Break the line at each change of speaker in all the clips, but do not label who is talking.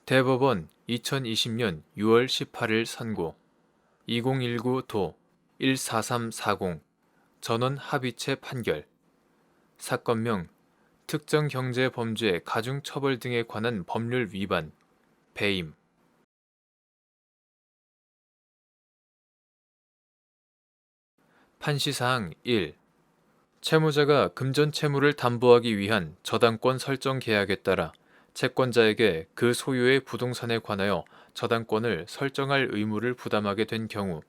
대법원 2020년 6월 18일 선고 2019도 14340 전원 합의체 판결 사건명 특정경제범죄 가중처벌 등에 관한 법률 위반 배임 판시사항 1. 채무자가 금전 채무를 담보하기 위한 저당권 설정 계약에 따라 채권자에게 그 소유의 부동산에 관하여 저당권을 설정할 의무를 부담하게 된 경우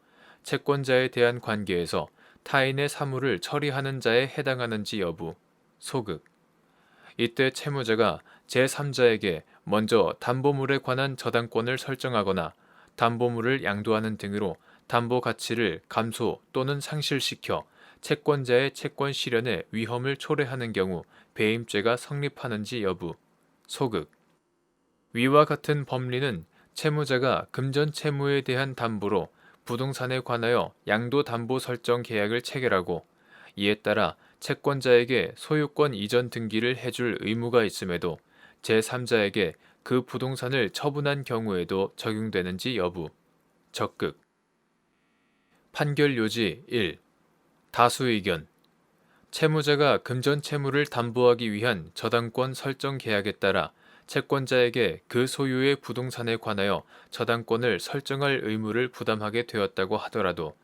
채권자에 대한 관계에서 타인의 사물을 처리하는 자에 해당하는지 여부, 소극. 이때 채무자가 제3자에게 먼저 담보물에 관한 저당권을 설정하거나 담보물을 양도하는 등으로 담보 가치를 감소 또는 상실시켜 채권자의 채권 실현에 위험을 초래하는 경우 배임죄가 성립하는지 여부, 소극. 위와 같은 법리는 채무자가 금전 채무에 대한 담보로 부동산에 관하여 양도담보 설정 계약을 체결하고 이에 따라 채권자에게 소유권 이전 등기를 해줄 의무가 있음에도 제3자에게 그 부동산을 처분한 경우에도 적용되는지 여부, 적극. 판결 요지 1. 다수의견. 채무자가 금전 채무를 담보하기 위한 저당권 설정 계약에 따라 채권자에게 그 소유의 부동산에 관하여 저당권을 설정할 의무를 부담하게 되었다고 하더라도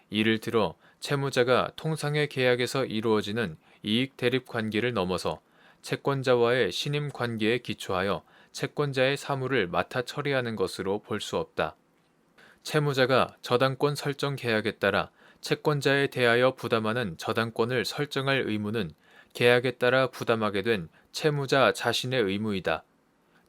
이를 들어 채무자가 통상의 계약에서 이루어지는 이익 대립 관계를 넘어서 채권자와의 신임 관계에 기초하여 채권자의 사물을 맡아 처리하는 것으로 볼 수 없다. 채무자가 저당권 설정 계약에 따라 채권자에 대하여 부담하는 저당권을 설정할 의무는 계약에 따라 부담하게 된 채무자 자신의 의무이다.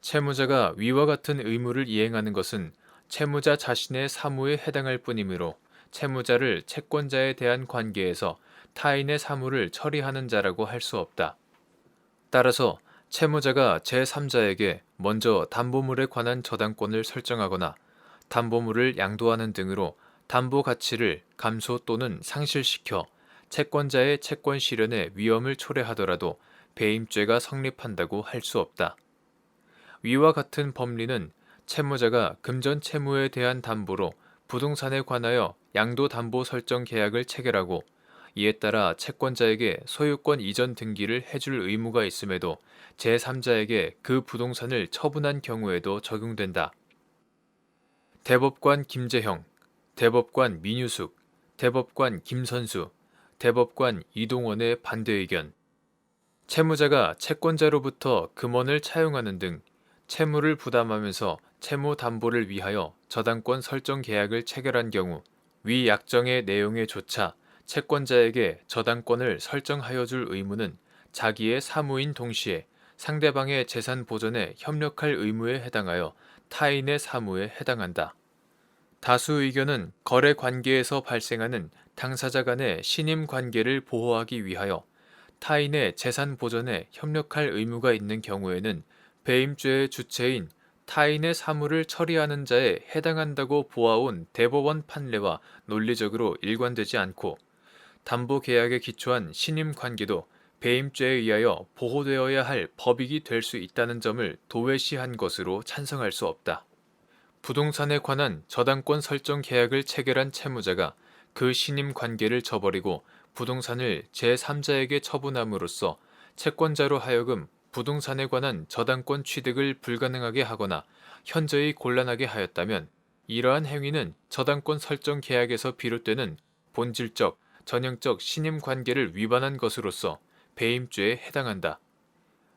채무자가 위와 같은 의무를 이행하는 것은 채무자 자신의 사무에 해당할 뿐이므로 채무자를 채권자에 대한 관계에서 타인의 사물을 처리하는 자라고 할 수 없다. 따라서 채무자가 제3자에게 먼저 담보물에 관한 저당권을 설정하거나 담보물을 양도하는 등으로 담보 가치를 감소 또는 상실시켜 채권자의 채권 실현에 위험을 초래하더라도 배임죄가 성립한다고 할 수 없다. 위와 같은 법리는 채무자가 금전 채무에 대한 담보로 부동산에 관하여 양도담보 설정 계약을 체결하고 이에 따라 채권자에게 소유권 이전 등기를 해줄 의무가 있음에도 제3자에게 그 부동산을 처분한 경우에도 적용된다. 대법관 김재형, 대법관 민유숙, 대법관 김선수, 대법관 이동원의 반대 의견. 채무자가 채권자로부터 금원을 차용하는 등 채무를 부담하면서 채무 담보를 위하여 저당권 설정 계약을 체결한 경우 위 약정의 내용에 조차 채권자에게 저당권을 설정하여 줄 의무는 자기의 사무인 동시에 상대방의 재산 보전에 협력할 의무에 해당하여 타인의 사무에 해당한다. 다수 의견은 거래 관계에서 발생하는 당사자 간의 신임 관계를 보호하기 위하여 타인의 재산 보전에 협력할 의무가 있는 경우에는 배임죄의 주체인 타인의 사물을 처리하는 자에 해당한다고 보아온 대법원 판례와 논리적으로 일관되지 않고 담보계약에 기초한 신임관계도 배임죄에 의하여 보호되어야 할 법익이 될 수 있다는 점을 도외시한 것으로 찬성할 수 없다. 부동산에 관한 저당권 설정 계약을 체결한 채무자가 그 신임관계를 저버리고 부동산을 제3자에게 처분함으로써 채권자로 하여금 부동산에 관한 저당권 취득을 불가능하게 하거나 현저히 곤란하게 하였다면 이러한 행위는 저당권 설정 계약에서 비롯되는 본질적, 전형적 신임 관계를 위반한 것으로서 배임죄에 해당한다.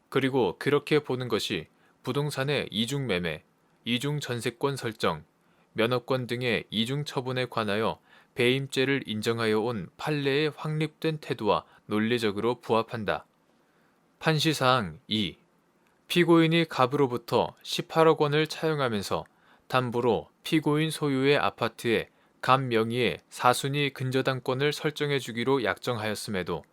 그리고 그렇게 보는 것이 부동산의 이중 매매, 이중 전세권 설정, 면허권 등의 이중 처분에 관하여 배임죄를 인정하여 온 판례의 확립된 태도와 논리적으로 부합한다. 판시사항 2. 피고인이 갑으로부터 18억 원을 차용하면서 담보로 피고인 소유의 아파트에 갑 명의의 사순위 근저당권을 설정해 주기로 약정하였음에도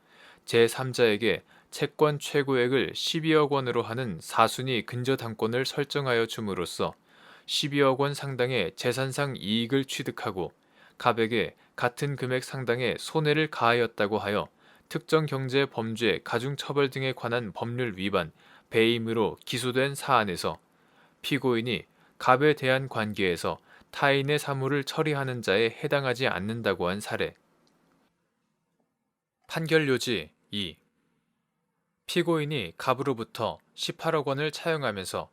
제3자에게 채권 최고액을 12억 원으로 하는 사순위 근저당권을 설정하여 줌으로써 12억 원 상당의 재산상 이익을 취득하고 갑에게 같은 금액 상당의 손해를 가하였다고 하여 특정 경제 범죄 가중처벌 등에 관한 법률 위반, 배임으로 기소된 사안에서 피고인이 갑에 대한 관계에서 타인의 사물을 처리하는 자에 해당하지 않는다고 한 사례. 판결요지 2. 피고인이 갑으로부터 18억 원을 차용하면서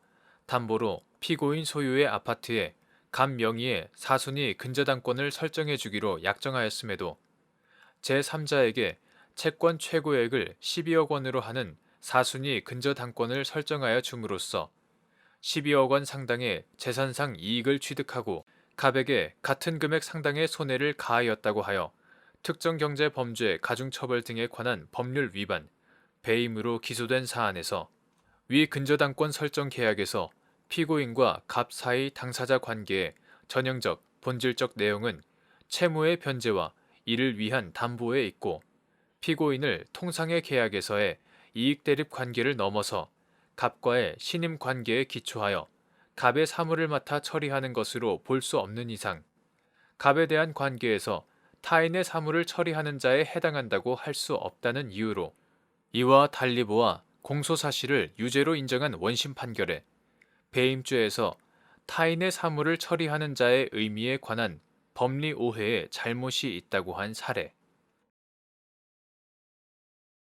담보로 피고인 소유의 아파트에 갑 명의의 사순위 근저당권을 설정해 주기로 약정하였음에도 제3자에게 채권 최고액을 12억 원으로 하는 사순위 근저당권을 설정하여 줌으로써 12억 원 상당의 재산상 이익을 취득하고 갑에게 같은 금액 상당의 손해를 가하였다고 하여 특정경제 범죄 가중처벌 등에 관한 법률 위반, 배임으로 기소된 사안에서 위 근저당권 설정 계약에서 피고인과 갑 사이 당사자 관계의 전형적, 본질적 내용은 채무의 변제와 이를 위한 담보에 있고 피고인을 통상의 계약에서의 이익 대립 관계를 넘어서 갑과의 신임 관계에 기초하여 갑의 사물을 맡아 처리하는 것으로 볼 수 없는 이상 갑에 대한 관계에서 타인의 사물을 처리하는 자에 해당한다고 할 수 없다는 이유로 이와 달리 보아 공소사실을 유죄로 인정한 원심 판결에 배임죄에서 타인의 사물을 처리하는 자의 의미에 관한 법리 오해에 잘못이 있다고 한 사례.